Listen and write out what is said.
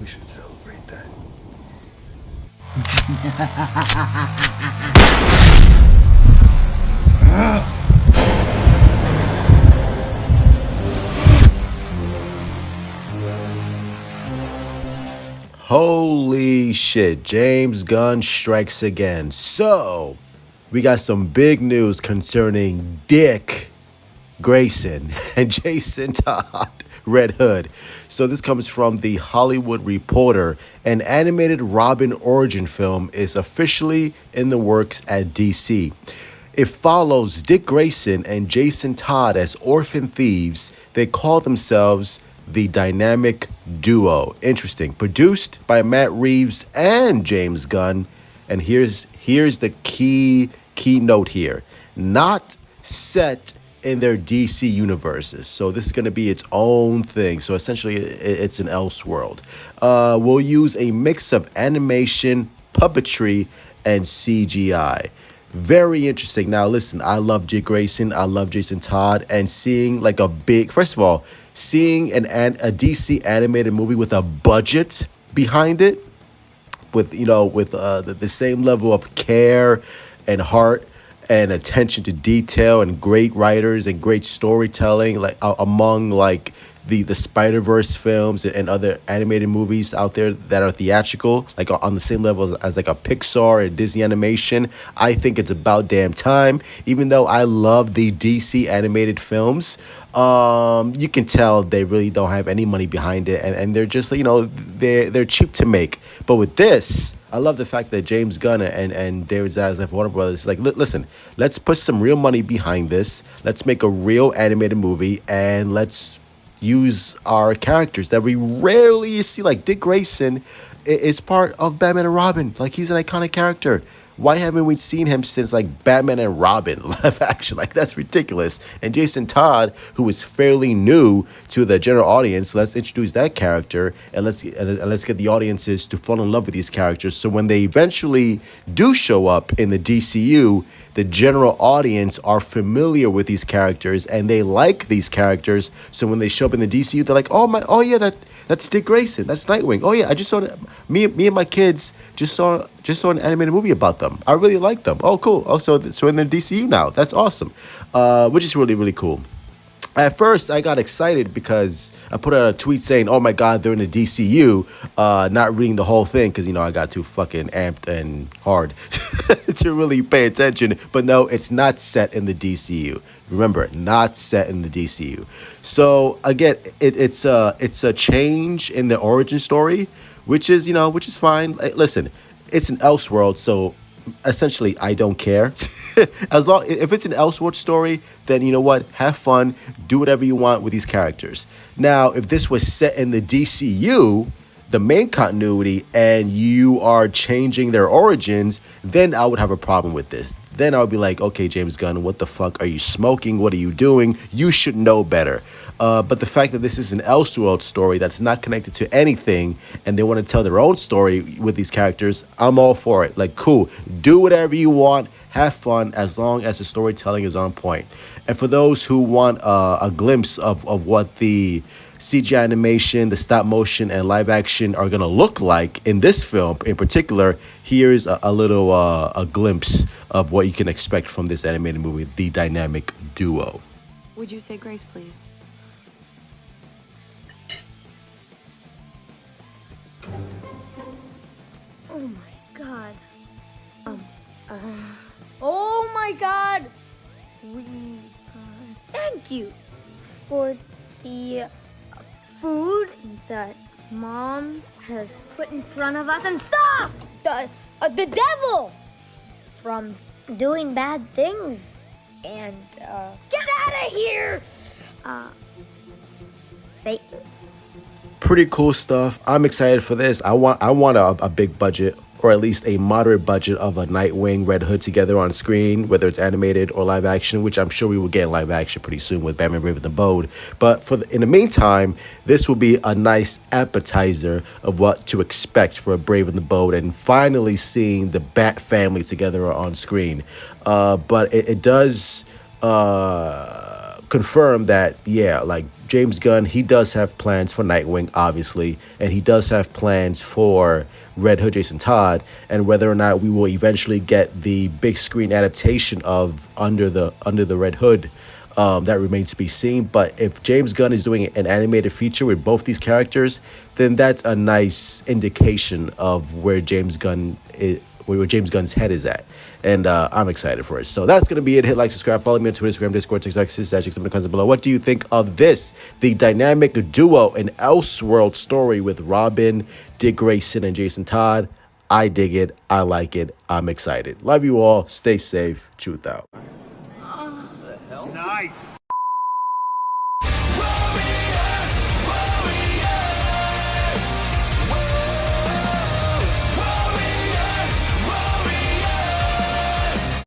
We should celebrate that. Holy shit, James Gunn strikes again. So, we got some big news concerning Dick Grayson and Jason Todd, Red Hood. So, this comes from the Hollywood Reporter. An animated Robin origin film is officially in the works at DC. It follows Dick Grayson and Jason Todd as orphan thieves. They call themselves the Dynamic Duo. Interesting. Produced by Matt Reeves and James Gunn. And here's the key note here. Not set in their DC universes. So this is going to be its own thing. So essentially, it's an Elseworld. We'll use a mix of animation, puppetry, and CGI. Very interesting. Now, listen, I love Dick Grayson. I love Jason Todd. And seeing like first of all, seeing a DC animated movie with a budget behind it, with the same level of care and heart and attention to detail and great writers and great storytelling, like among like the Spider-Verse films and other animated movies out there that are theatrical, like on the same level as like a Pixar or Disney animation. I think it's about damn time. Even though I love the DC animated films, you can tell they really don't have any money behind it, and they're just they're cheap to make. But with this, I love the fact that James Gunn and David Zaslav, Warner Brothers, like, listen, let's put some real money behind this. Let's make a real animated movie, and let's use our characters that we rarely see. Like Dick Grayson is part of Batman and Robin. Like, he's an iconic character. Why haven't we seen him since like Batman and Robin live action? Like, that's ridiculous. And Jason Todd, who is fairly new to the general audience, let's introduce that character and let's get the audiences to fall in love with these characters. So when they eventually do show up in the DCU, the general audience are familiar with these characters and they like these characters. So when they show up in the DCU, they're like, oh yeah, that's Dick Grayson, that's Nightwing. Oh yeah, I just saw me and my kids just saw an animated movie about them. I really like them. Oh cool. Oh, so in the DCU now. That's awesome. Which is really, really cool. At first, I got excited because I put out a tweet saying, oh my God, they're in the DCU, not reading the whole thing because, I got too fucking amped and hard to really pay attention. But no, it's not set in the DCU. Remember, not set in the DCU. So again, it's a change in the origin story, which is fine. Like, listen, it's an Elseworld, so essentially I don't care. As long if it's an Elseworld story, then you know what, have fun, do whatever you want with these characters. Now, if this was set in the DCU, the main continuity, and you are changing their origins, then I would have a problem with this. Then I would be like, okay, James Gunn, what the fuck are you smoking? What are you doing? You should know better. But the fact that this is an Elseworld story that's not connected to anything, and they want to tell their own story with these characters, I'm all for it. Like, cool, do whatever you want, have fun, as long as the storytelling is on point. And for those who want a glimpse of what the CGI animation, the stop motion, and live action are going to look like in this film in particular, here's a little a glimpse of what you can expect from this animated movie, The Dynamic Duo. Would you say grace, please? Oh my God. Oh my God. Thank you for the food that Mom has put in front of us, and stop the devil from doing bad things. And get out of here, Satan. Pretty cool stuff. I'm excited for this. I want a big budget, or at least a moderate budget, of a Nightwing, Red Hood together on screen, whether it's animated or live action, which I'm sure we will get in live action pretty soon with Batman Brave and the Bold. But in the meantime, this will be a nice appetizer of what to expect for a Brave and the Bold, and finally seeing the Bat family together on screen. But it does confirm that, yeah, like James Gunn, he does have plans for Nightwing, obviously, and he does have plans for Red Hood, Jason Todd, and whether or not we will eventually get the big screen adaptation of Under the Red Hood, that remains to be seen. But if James Gunn is doing an animated feature with both these characters, then that's a nice indication of where James Gunn's head is at. And I'm excited for it. So that's going to be it. Hit like, subscribe, follow me on Twitter, Instagram, Discord, TikTok, in the comments below. What do you think of this? The dynamic duo, an Elseworld story with Robin, Dick Grayson, and Jason Todd. I dig it. I like it. I'm excited. Love you all. Stay safe. Truth out. Nice.